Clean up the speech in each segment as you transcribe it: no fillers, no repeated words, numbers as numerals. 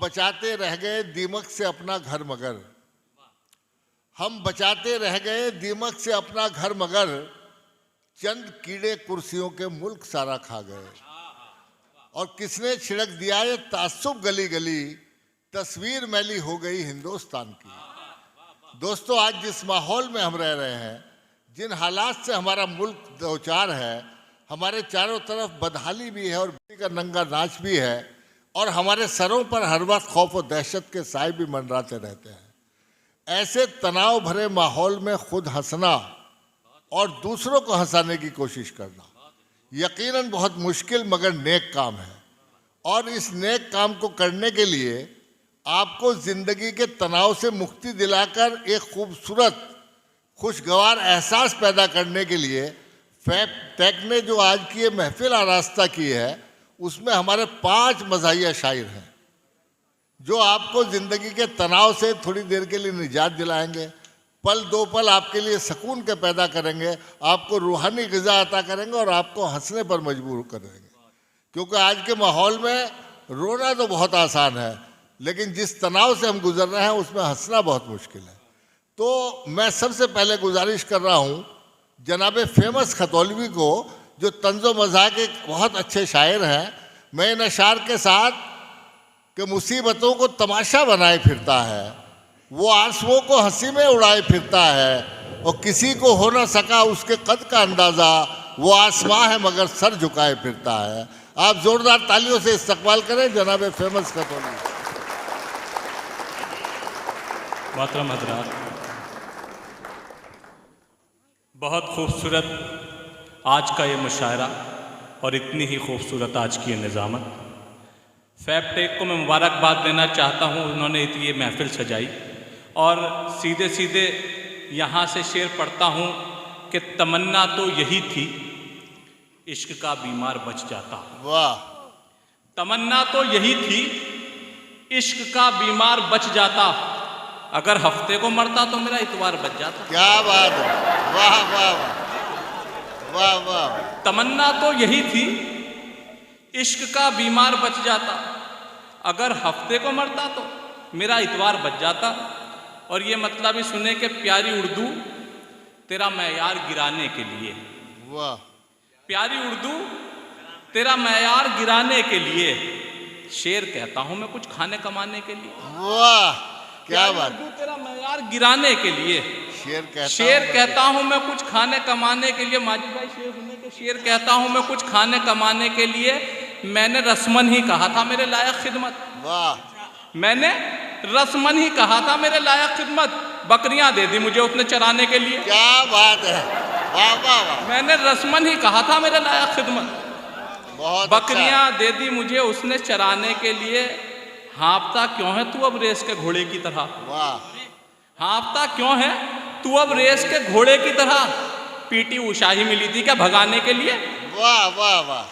बचाते रह गए दीमक से अपना घर मगर, हम बचाते रह गए दीमक से अपना घर मगर, चंद कीड़े कुर्सियों के मुल्क सारा खा गए। और किसने छिड़क दिया ये तासुब गली गली, तस्वीर मैली हो गई हिंदुस्तान की। दोस्तों, आज जिस माहौल में हम रह रहे हैं, जिन हालात से हमारा मुल्क दो चार है, हमारे चारों तरफ बदहाली भी है और का नंगा नाच भी है, और हमारे सरों पर हर वक्त खौफ और दहशत के साए भी मंडराते रहते हैं। ऐसे तनाव भरे माहौल में खुद हंसना और दूसरों को हंसाने की कोशिश करना यकीनन बहुत मुश्किल मगर नेक काम है। और इस नेक काम को करने के लिए आपको ज़िंदगी के तनाव से मुक्ति दिलाकर एक खूबसूरत खुशगवार एहसास पैदा करने के लिए टेक ने जो आज की ये महफिल आरास्ता की है, उसमें हमारे 5 मज़ाहिया शायर हैं जो आपको ज़िंदगी के तनाव से थोड़ी देर के लिए निजात दिलाएंगे, पल दो पल आपके लिए सुकून के पैदा करेंगे, आपको रूहानी ग़िज़ा अता करेंगे और आपको हंसने पर मजबूर करेंगे। क्योंकि आज के माहौल में रोना तो बहुत आसान है, लेकिन जिस तनाव से हम गुजर रहे हैं उसमें हंसना बहुत मुश्किल है। तो मैं सबसे पहले गुजारिश कर रहा हूँ जनाब फेमस खतौलवी को, जो तंज़ो मज़ाह के बहुत अच्छे शायर हैं, मैं इन अशार के साथ कि मुसीबतों को तमाशा बनाए फिरता है, वो आंसुओं को हंसी में उड़ाए फिरता है, और किसी को हो ना सका उसके कद का अंदाज़ा, वो आसमां है मगर सर झुकाए फिरता है। आप ज़ोरदार तालियों से इस्तकबाल करें जनाब फेमस खतौलवी। मोहतरम हज़रात, बहुत खूबसूरत आज का ये मुशायरा और इतनी ही खूबसूरत आज की ये निज़ामत। फैबटेक को मैं मुबारकबाद देना चाहता हूँ, उन्होंने ये महफिल सजाई। और सीधे सीधे यहाँ से शेर पढ़ता हूँ कि तमन्ना तो यही थी, इश्क का बीमार बच जाता। वाह! तमन्ना तो यही थी, इश्क का बीमार बच जाता, अगर हफ्ते को मरता तो मेरा इतवार बच जाता। क्या बात है! वाह वाह वाह वाह! तमन्ना तो यही थी, इश्क का बीमार बच जाता, अगर हफ्ते को मरता तो मेरा इतवार बच जाता। और ये मतलब ही सुने कि प्यारी उर्दू तेरा मैयार गिराने के लिए। वाह! प्यारी उर्दू तेरा मैयार गिराने के लिए, शेर कहता हूँ मैं कुछ खाने कमाने के लिए। वाह! क्या बात! उर्दू तेरा मैयार गिराने के लिए, शेर कहता हूँ मैं कुछ खाने कमाने के लिए। माजी भाई शेर सुने के शेर कहता हूँ मैं कुछ खाने कमाने के लिए, मैंने रस्मन ही कहा था मेरे लायक खिदमत। वाह! मैंने रस्मन ही कहा था मेरे लायक खिदमत, बकरियां दे दी मुझे उसने चराने के लिए। क्या बात है! वाह वाह वाह! मैंने रस्मन ही कहा था मेरे लायक खिदमत, बहुत बकरियां दे दी मुझे उसने चराने के लिए। हाँफता क्यों है तू अब रेस के घोड़े की तरह? वाह! हाँफता क्यों है तू अब रेस के घोड़े की तरह? पीटी उषा ही मिली थी क्या भगाने के लिए? वाह वाह वाह!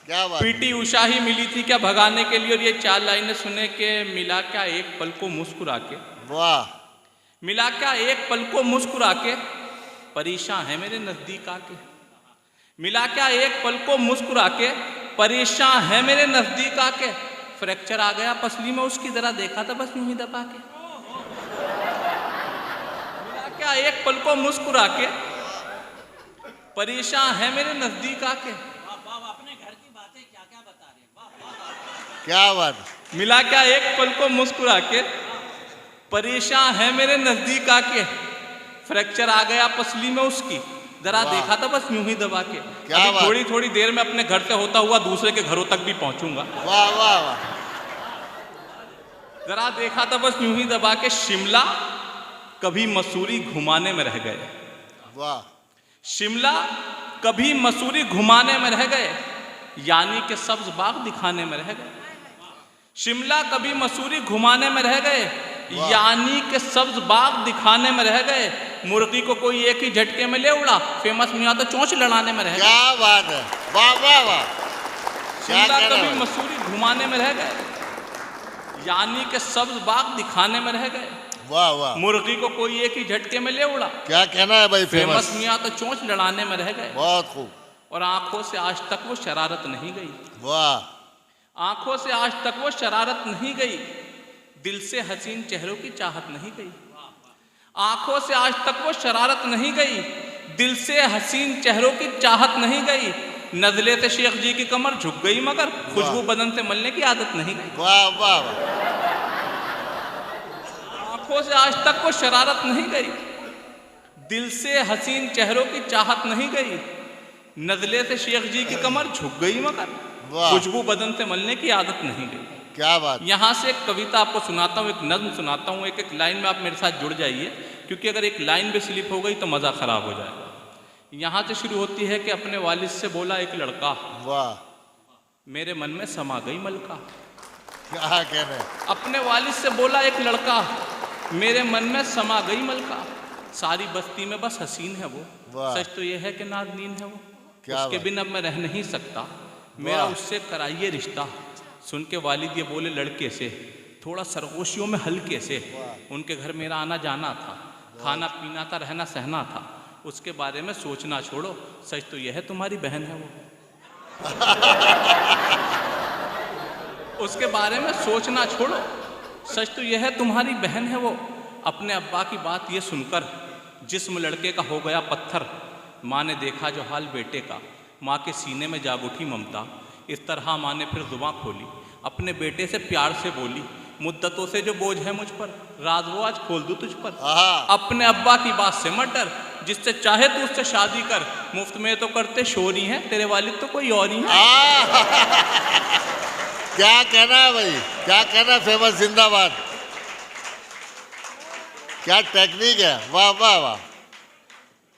क्या बात! पीटी उषा ही मिली थी क्या भगाने के लिए? और ये 4 लाइनें सुने के मिला क्या एक पल को मुस्कुरा के। वाह! मिला क्या एक पल को मुस्कुरा के, परेशान है मेरे नजदीक आके। मिला क्या एक पल को मुस्कुरा के, परेशान है मेरे नजदीक आके। फ्रैक्चर आ गया पसली में उसकी, जरा देखा था बस यूं ही दबा के। मिला क्या एक पल को मुस्कुरा के, परेशान है मेरे नजदीक आके। अपने घर की बातें क्या क्या बता रहे हैं। क्या बात! मिला क्या एक पल को मुस्कुरा के, परेशान है मेरे नजदीक आके। फ्रैक्चर आ गया पसली में उसकी, जरा देखा था बस यूं ही दबा के। अभी थोड़ी थोड़ी देर में अपने घर से होता हुआ दूसरे के घरों तक भी पहुंचूंगा। वाह वाह वाह! जरा देखा था बस यूं ही दबा के। शिमला कभी मसूरी घुमाने में रह गए। वाह! शिमला कभी मसूरी घुमाने में रह गए, यानी कि सब्ज बाग दिखाने में रह गए। शिमला कभी मसूरी घुमाने में रह गए, यानी कि सब्ज बाग दिखाने में रह गए। मुर्गी को कोई एक ही झटके में ले उड़ा, फेमस मियां तो चोंच लड़ाने में रह गए। क्या बात है! वाह वाह वाह! शिमला कभी मसूरी घुमाने में रह गए, यानी कि सब्ज बाग दिखाने में रह गए। वाह वाह! मुर्गी को कोई एक ही झटके में ले उड़ा, क्या कहना है भाई फेमस मियां तो चोंच लड़ाने में रह गए। बहुत खूब। और आंखों से आज तक वो शरारत नहीं गई। वाह! आंखों से आज तक वो शरारत नहीं गई, दिल से हसीन चेहरों की चाहत नहीं गई। आंखों से आज तक वो शरारत नहीं गई, दिल से हसीन चेहरों की चाहत नहीं गई। नजले से शेख जी की कमर झुक गई मगर खुशबू बदन से मलने की आदत नहीं गई। वाह वाह वाह। आंखों से आज तक वो शरारत नहीं गई, दिल से हसीन चेहरों की चाहत नहीं गई। नजले से शेख जी की कमर झुक गई मगर वाह। खुशबू बदन से मलने की आदत नहीं गई। क्या बात। यहाँ से एक कविता आपको सुनाता हूँ, एक नज्म सुनाता हूँ, एक एक लाइन में आप मेरे साथ जुड़ जाइए, क्योंकि अगर एक लाइन भी स्लिप हो गई तो मज़ा खराब हो जाएगा। यहाँ से शुरू होती है कि अपने वालिद से बोला एक लड़का, वाह, मेरे मन में समा गई मलका। क्या कहना है। अपने वालिद से बोला एक लड़का, मेरे मन में समा गई मलका। सारी बस्ती में बस हसीन है वो, वाह। सच तो ये है कि नाज़नीन है वो। क्या उसके बात। बिन अब मैं रह नहीं सकता, मेरा वाह। उससे कराइए रिश्ता। सुन के वालिद ये बोले लड़के से, थोड़ा सरगोशियों में हल्के से। उनके घर मेरा आना जाना था, खाना पीना था, रहना सहना था। उसके बारे में सोचना छोड़ो, सच तो यह है तुम्हारी बहन है वो। उसके बारे में सोचना छोड़ो, सच तो यह है तुम्हारी बहन है वो। अपने अब्बा की बात ये सुनकर जिस्म लड़के का हो गया पत्थर। माँ ने देखा जो हाल बेटे का, माँ के सीने में जाग उठी ममता। इस तरह माँ ने फिर जुबां खोली, अपने बेटे से प्यार से बोली, मुद्दतों से जो बोझ है मुझ पर, राज वो आज खोल दूं तुझ पर। अपने अब्बा की बात से मत डर, जिससे चाहे तू उससे शादी कर। मुफ्त में तो करते शोरी हैं, तेरे वालिद तो कोई और ही है। क्या कहना है भाई, क्या कहना है। फेमस जिंदाबाद। क्या टेक्निक है। वाह वाह वाह।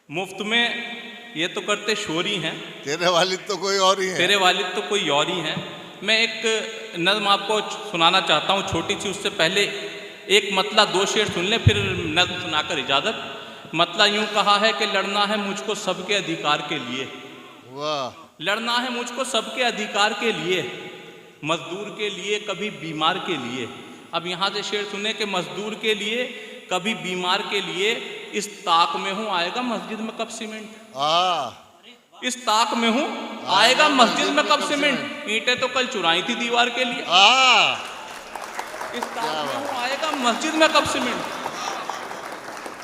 मुफ्त में ये तो करते शोरी हैं, तेरे वालिद तो कोई और ही है। तेरे वालिद तो कोई और ही हैं। मैं एक नज़्म आपको सुनाना चाहता हूँ छोटी सी। उससे पहले एक मतला दो शेर सुन ले, फिर नज़्म सुनाकर इजाज़त। मतला यूँ कहा है कि लड़ना है मुझको सबके अधिकार के लिए। वाह। लड़ना है मुझको सबके अधिकार के लिए, मजदूर के लिए कभी बीमार के लिए। अब यहाँ से शेर सुने कि मजदूर के लिए कभी बीमार के लिए। इस ताक में हूँ आएगा मस्जिद में कब सीमेंट। इस ताक में हूँ आएगा मस्जिद में कब सीमेंट। ईंटें तो कल चुराई थी दीवार के लिए। इस ताक में हूँ आएगा मस्जिद में कब सीमेंट।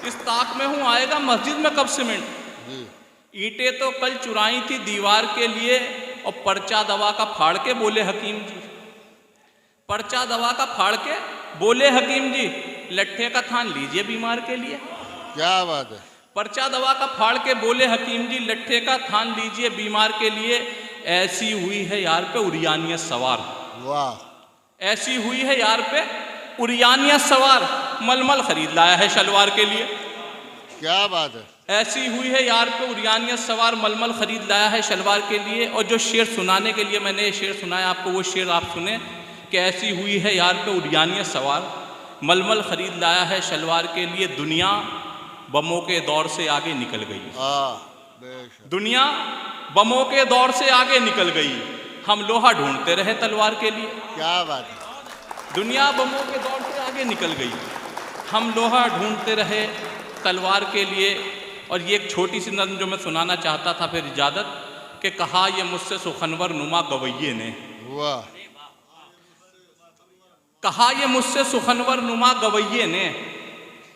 इस ताक में हूँ आएगा मस्जिद में कब सीमेंट। ईंटें तो कल चुराई थी दीवार के लिए, और पर्चा दवा का फाड़ के बोले हकीम जी। पर्चा दवा का फाड़ के बोले हकीम जी, लट्ठे का थान लीजिए बीमार के लिए। क्या बात है। पर्चा दवा का फाड़ के बोले हकीम जी, लट्ठे का थान लीजिए बीमार के लिए। ऐसी हुई है यार पे उरियानियत सवार। वाह। ऐसी हुई है यार पे उरियानियत सवार, मलमल खरीद लाया है शलवार के लिए। क्या बात है। ऐसी हुई है यार पे उरियानियत सवार, मलमल खरीद लाया है शलवार के लिए। और जो शेर सुनाने के लिए मैंने ये शेर सुनाया आपको, वो शेर आप सुने कि ऐसी हुई है यार पे उरियानियत सवार, मलमल खरीद लाया है शलवार के लिए। दुनिया बमों के दौर से आगे निकल गई। दुनिया बमों के दौर से आगे निकल गई, हम लोहा ढूंढते रहे तलवार के लिए। क्या बात है। दुनिया बमों के दौर से आगे निकल गई, हम लोहा ढूंढते रहे तलवार के लिए। और ये एक छोटी सी नज़्म जो मैं सुनाना चाहता था, फिर इजाज़त, कि कहा ये मुझसे सुखनवर नुमा गवैये ने। वाह। कहा ये मुझसे सुखनवर नुमा गवैये ने,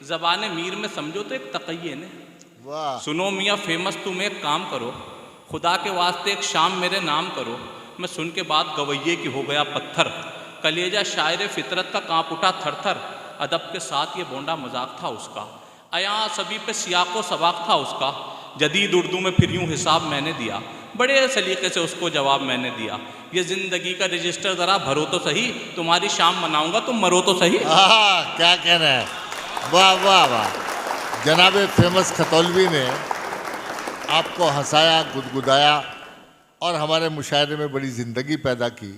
ज़बाने मीर में समझो तो एक तक़िये ने। वाह। सुनो मियाँ फेमस तुम एक काम करो, खुदा के वास्ते एक शाम मेरे नाम करो। मैं सुन के बाद गवैये की हो गया पत्थर, कलेजा शायर फितरत का कांप उठा थर थर। अदब के साथ ये बोंडा मजाक था उसका, अया सभी पे सियाको सबाक था उसका। जदीद उर्दू में फिर यूँ हिसाब मैंने दिया, बड़े सलीके से उसको जवाब मैंने दिया। ये ज़िंदगी का रजिस्टर ज़रा भरो तो सही, तुम्हारी शाम मनाऊंगा तुम मरो तो सही। क्या कहना है। वाह वाह वाह। जनाब फेमस खतौलवी ने आपको हंसाया, गुदगुदाया और हमारे मुशायरे में बड़ी ज़िंदगी पैदा की।